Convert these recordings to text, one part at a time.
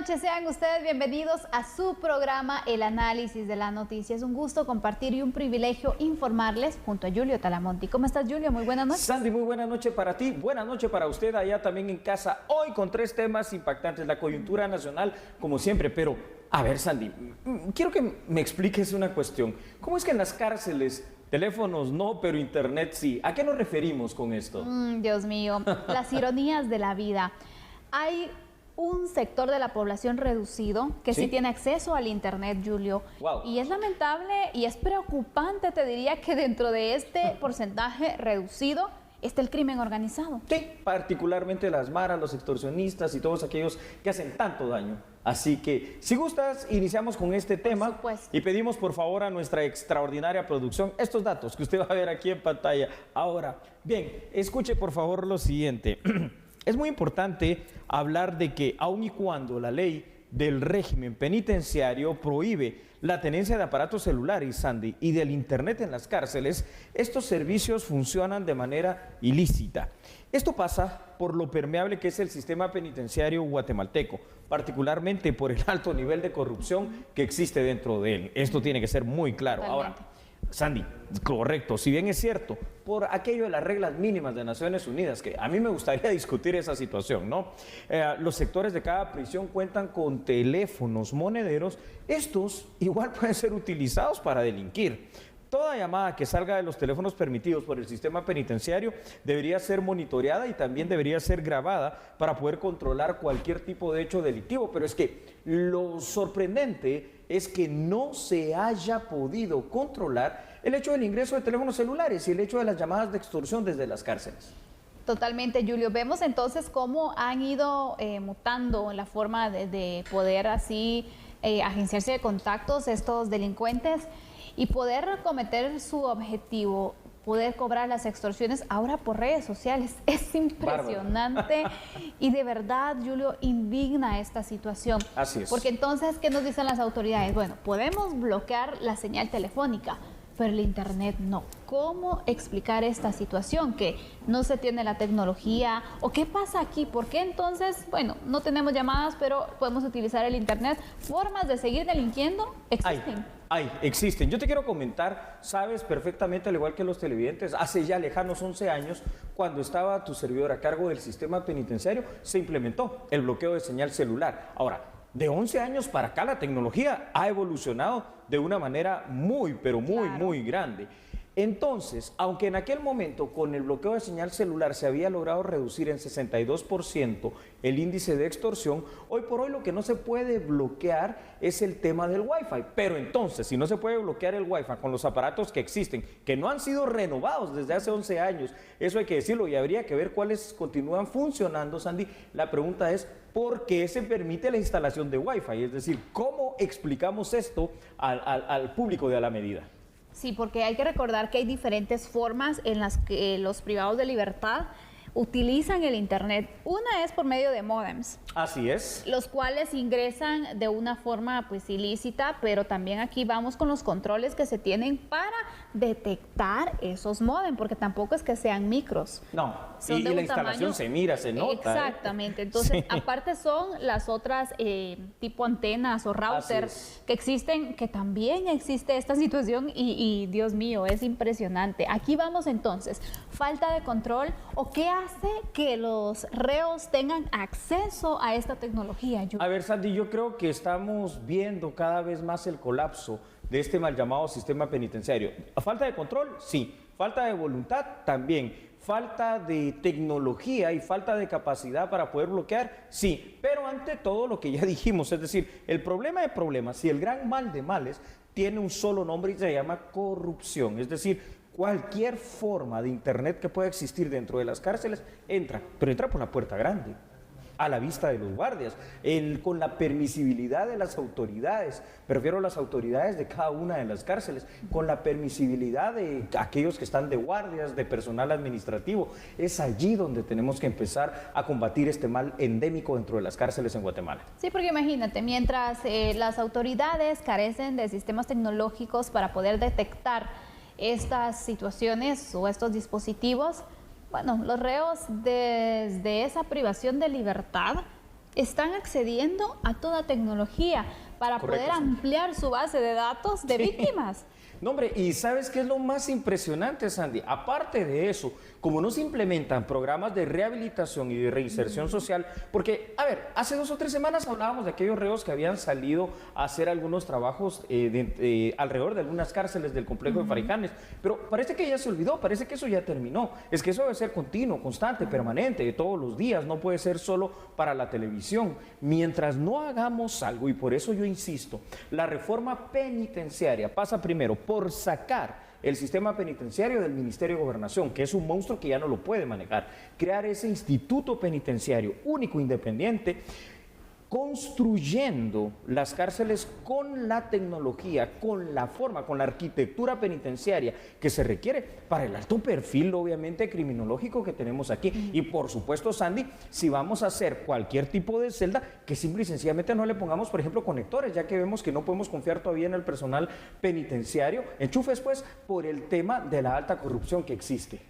noches, sean ustedes bienvenidos a su programa El Análisis de la Noticia. Es un gusto compartir y un privilegio informarles junto a Julio Talamonti. ¿Cómo estás, Julio? Muy buenas noches. Sandy, muy buena noche para ti, buena noche para usted allá también en casa. Hoy con 3 temas impactantes, la coyuntura nacional como siempre, pero a ver, Sandy, quiero que me expliques una cuestión. ¿Cómo es que en las cárceles teléfonos no, pero internet sí? ¿A qué nos referimos con esto? Dios mío, las ironías de la vida. Hay un sector de la población reducido que sí tiene acceso al internet, Julio. Wow. Y es lamentable y es preocupante, te diría, que dentro de este porcentaje reducido está el crimen organizado. Sí, particularmente las maras, los extorsionistas y todos aquellos que hacen tanto daño. Así que, si gustas, iniciamos con este tema y pedimos por favor a nuestra extraordinaria producción estos datos que usted va a ver aquí en pantalla. Ahora, bien, escuche por favor lo siguiente. Es muy importante hablar de que aun y cuando la ley del régimen penitenciario prohíbe la tenencia de aparatos celulares, Sandy, y del internet en las cárceles, estos servicios funcionan de manera ilícita. Esto pasa por lo permeable que es el sistema penitenciario guatemalteco, particularmente por el alto nivel de corrupción que existe dentro de él. Esto tiene que ser muy claro. Totalmente. Ahora, Sandy, correcto, si bien es cierto, por aquello de las reglas mínimas de Naciones Unidas, que a mí me gustaría discutir esa situación, ¿no? Los sectores de cada prisión cuentan con teléfonos monederos, estos igual pueden ser utilizados para delinquir. Toda llamada que salga de los teléfonos permitidos por el sistema penitenciario debería ser monitoreada y también debería ser grabada para poder controlar cualquier tipo de hecho delictivo. Pero es que lo sorprendente es que no se haya podido controlar el hecho del ingreso de teléfonos celulares y el hecho de las llamadas de extorsión desde las cárceles. Totalmente, Julio. Vemos entonces cómo han ido mutando la forma de poder así agenciarse de contactos estos delincuentes y poder cometer su objetivo, poder cobrar las extorsiones ahora por redes sociales. Es impresionante. Y de verdad, Julio, indigna esta situación. Así es. Porque entonces, ¿qué nos dicen las autoridades? Bueno, podemos bloquear la señal telefónica, pero el internet no. ¿Cómo explicar esta situación? Que no se tiene la tecnología, o qué pasa aquí, ¿por qué entonces, bueno, no tenemos llamadas, pero podemos utilizar el internet? ¿Formas de seguir delinquiendo existen? Existen. Yo te quiero comentar, sabes perfectamente, al igual que los televidentes, hace ya lejanos 11 años, cuando estaba tu servidor a cargo del sistema penitenciario, se implementó el bloqueo de señal celular. Ahora, de 11 años para acá la tecnología ha evolucionado de una manera muy, pero muy grande. Entonces, aunque en aquel momento con el bloqueo de señal celular se había logrado reducir en 62% el índice de extorsión, hoy por hoy lo que no se puede bloquear es el tema del Wi-Fi. Pero entonces, si no se puede bloquear el Wi-Fi con los aparatos que existen, que no han sido renovados desde hace 11 años, eso hay que decirlo y habría que ver cuáles continúan funcionando, Sandy. La pregunta es, ¿por qué se permite la instalación de Wi-Fi? Es decir, ¿cómo explicamos esto al público de a la medida? Sí, porque hay que recordar que hay diferentes formas en las que los privados de libertad utilizan el internet. Una es por medio de módems. Así es. Los cuales ingresan de una forma pues ilícita, pero también aquí vamos con los controles que se tienen para detectar esos módems, porque tampoco es que sean micros. No, y la instalación se mira, se nota. Exactamente. Entonces, aparte son las otras tipo antenas o routers que existen, que también existe esta situación y Dios mío, es impresionante. Aquí vamos entonces, falta de control, o qué hace que los reos tengan acceso a esta tecnología. A ver, Sandy, yo creo que estamos viendo cada vez más el colapso de este mal llamado sistema penitenciario. ¿Falta de control? Sí. ¿Falta de voluntad? También. ¿Falta de tecnología y falta de capacidad para poder bloquear? Sí. Pero ante todo lo que ya dijimos, es decir, el problema de problemas, si el gran mal de males tiene un solo nombre y se llama corrupción, es decir, cualquier forma de internet que pueda existir dentro de las cárceles entra, pero entra por la puerta grande, a la vista de los guardias, con la permisibilidad de las autoridades, prefiero las autoridades de cada una de las cárceles, con la permisibilidad de aquellos que están de guardias, de personal administrativo. Es allí donde tenemos que empezar a combatir este mal endémico dentro de las cárceles en Guatemala. Sí, porque imagínate, mientras las autoridades carecen de sistemas tecnológicos para poder detectar estas situaciones o estos dispositivos, bueno, los reos desde esa privación de libertad están accediendo a toda tecnología para Correcto, poder sí. ampliar su base de datos de víctimas. No, hombre, y ¿sabes qué es lo más impresionante, Sandy? Aparte de eso, como no se implementan programas de rehabilitación y de reinserción social, porque, a ver, hace 2 o 3 semanas hablábamos de aquellos reos que habían salido a hacer algunos trabajos alrededor de algunas cárceles del complejo de Farijanes, pero parece que ya se olvidó, parece que eso ya terminó. Es que eso debe ser continuo, constante, permanente, de todos los días, no puede ser solo para la televisión. Mientras no hagamos algo, y por eso yo insisto, la reforma penitenciaria pasa primero por sacar el sistema penitenciario del Ministerio de Gobernación, que es un monstruo que ya no lo puede manejar, crear ese instituto penitenciario único, independiente, construyendo las cárceles con la tecnología, con la forma, con la arquitectura penitenciaria que se requiere para el alto perfil, obviamente, criminológico que tenemos aquí. Y por supuesto, Sandy, si vamos a hacer cualquier tipo de celda, que simple y sencillamente no le pongamos, por ejemplo, conectores, ya que vemos que no podemos confiar todavía en el personal penitenciario, enchufes pues por el tema de la alta corrupción que existe.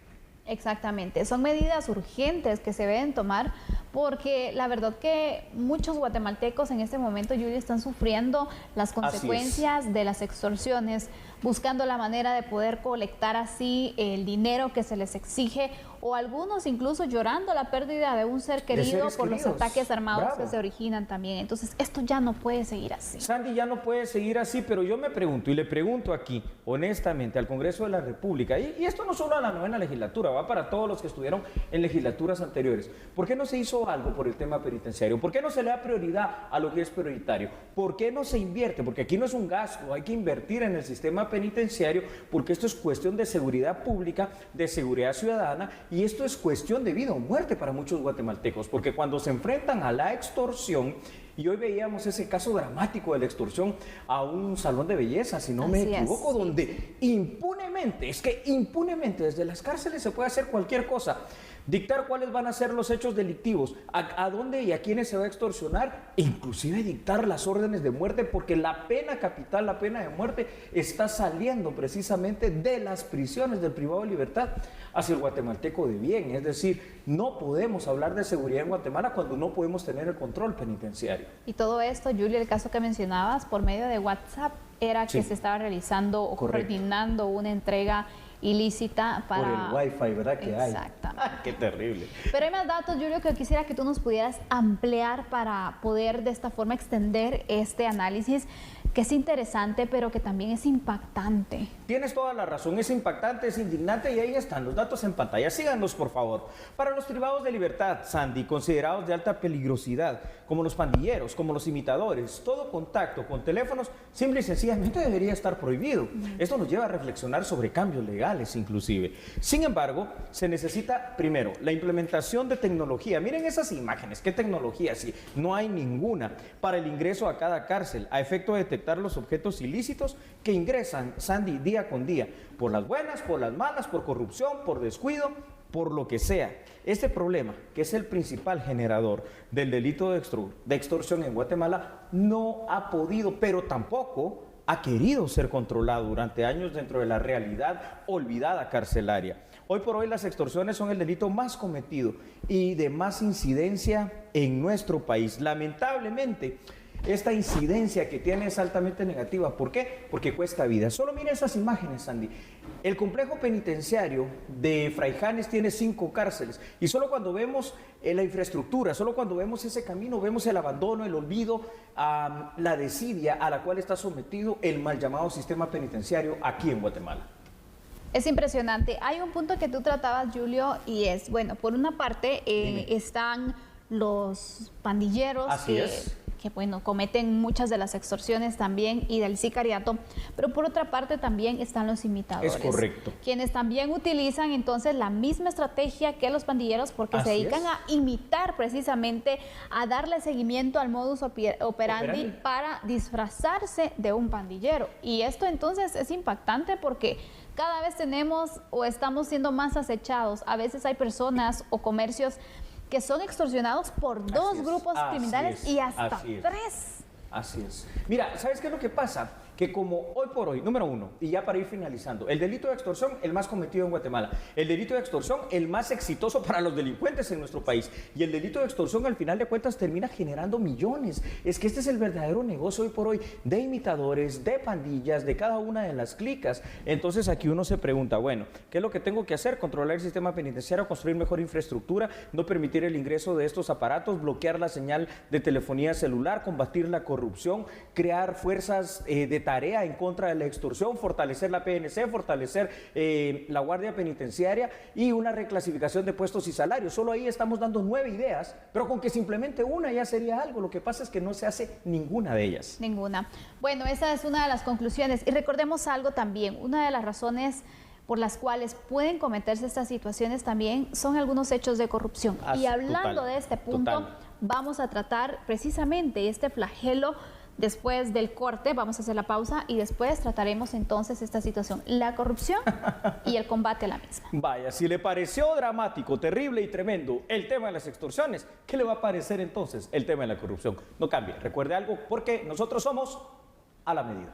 Exactamente, son medidas urgentes que se deben tomar porque la verdad que muchos guatemaltecos en este momento, Julio, están sufriendo las consecuencias de las extorsiones, buscando la manera de poder colectar así el dinero que se les exige, o algunos incluso llorando la pérdida de un ser querido por los ataques armados que se originan también. Entonces, esto ya no puede seguir así. Sandy, ya no puede seguir así, pero yo me pregunto y le pregunto aquí, honestamente, al Congreso de la República, y esto no solo a la 9ª legislatura, va para todos los que estuvieron en legislaturas anteriores. ¿Por qué no se hizo algo por el tema penitenciario? ¿Por qué no se le da prioridad a lo que es prioritario? ¿Por qué no se invierte? Porque aquí no es un gasto, hay que invertir en el sistema penitenciario, porque esto es cuestión de seguridad pública, de seguridad ciudadana, y esto es cuestión de vida o muerte para muchos guatemaltecos, porque cuando se enfrentan a la extorsión, y hoy veíamos ese caso dramático de la extorsión a un salón de belleza, si no me equivoco, donde impunemente, es que impunemente desde las cárceles se puede hacer cualquier cosa. Dictar cuáles van a ser los hechos delictivos, a dónde y a quiénes se va a extorsionar, e inclusive dictar las órdenes de muerte, porque la pena capital, la pena de muerte, está saliendo precisamente de las prisiones del privado de libertad hacia el guatemalteco de bien. Es decir, no podemos hablar de seguridad en Guatemala cuando no podemos tener el control penitenciario. Y todo esto, Julio, el caso que mencionabas, por medio de WhatsApp, era que se estaba realizando o coordinando una entrega ilícita para... Por el Wi-Fi, ¿verdad? Que hay. Exactamente. ¡Qué terrible! Pero hay más datos, Julio, que quisiera que tú nos pudieras ampliar para poder de esta forma extender este análisis, que es interesante, pero que también es impactante. Tienes toda la razón, es impactante, es indignante, y ahí están los datos en pantalla. Síganos, por favor. Para los privados de libertad, Sandy, considerados de alta peligrosidad, como los pandilleros, como los imitadores, todo contacto con teléfonos simple y sencillamente debería estar prohibido. Esto nos lleva a reflexionar sobre cambios legales, inclusive. Sin embargo, se necesita, primero, la implementación de tecnología. Miren esas imágenes, ¿qué tecnología? Sí, no hay ninguna para el ingreso a cada cárcel, a efecto de detectar los objetos ilícitos que ingresan, Sandy, día con día, por las buenas, por las malas, por corrupción, por descuido, por lo que sea. Este problema, que es el principal generador del delito de extorsión en Guatemala, no ha podido, pero tampoco ha querido ser controlado durante años dentro de la realidad olvidada carcelaria. Hoy por hoy las extorsiones son el delito más cometido y de más incidencia en nuestro país. Lamentablemente, esta incidencia que tiene es altamente negativa. ¿Por qué? Porque cuesta vida. Solo mira esas imágenes, Sandy. El complejo penitenciario de Fraijanes tiene 5 cárceles, y solo cuando vemos la infraestructura, solo cuando vemos ese camino, vemos el abandono, el olvido, la desidia a la cual está sometido el mal llamado sistema penitenciario aquí en Guatemala. Es impresionante. Hay un punto que tú tratabas, Julio, y es, bueno, por una parte están los pandilleros que bueno, cometen muchas de las extorsiones también y del sicariato, pero por otra parte también están los imitadores. Es correcto. Quienes también utilizan entonces la misma estrategia que los pandilleros, porque se dedican a imitar precisamente, a darle seguimiento al modus operandi para disfrazarse de un pandillero. Y esto entonces es impactante porque cada vez tenemos o estamos siendo más acechados. A veces hay personas o comercios que son extorsionados por dos grupos criminales y hasta 3. Así es. Mira, ¿sabes qué es lo que pasa? que como hoy por hoy, número uno, y ya para ir finalizando, el delito de extorsión, el más cometido en Guatemala, el delito de extorsión, el más exitoso para los delincuentes en nuestro país, y el delito de extorsión al final de cuentas termina generando millones. Es que este es el verdadero negocio hoy por hoy de imitadores, de pandillas, de cada una de las clicas. Entonces aquí uno se pregunta, bueno, ¿qué es lo que tengo que hacer? Controlar el sistema penitenciario, construir mejor infraestructura, no permitir el ingreso de estos aparatos, bloquear la señal de telefonía celular, combatir la corrupción, crear fuerzas de tarea en contra de la extorsión, fortalecer la PNC, fortalecer la Guardia Penitenciaria y una reclasificación de puestos y salarios. Solo ahí estamos dando 9 ideas, pero con que simplemente una ya sería algo. Lo que pasa es que no se hace ninguna de ellas. Ninguna. Bueno, esa es una de las conclusiones. Y recordemos algo también, una de las razones por las cuales pueden cometerse estas situaciones también son algunos hechos de corrupción. Y hablando de este punto, vamos a tratar precisamente este flagelo. Después del corte, vamos a hacer la pausa y después trataremos entonces esta situación, la corrupción y el combate a la misma. Vaya, si le pareció dramático, terrible y tremendo el tema de las extorsiones, ¿qué le va a parecer entonces el tema de la corrupción? No cambie, recuerde algo, porque nosotros somos a la medida.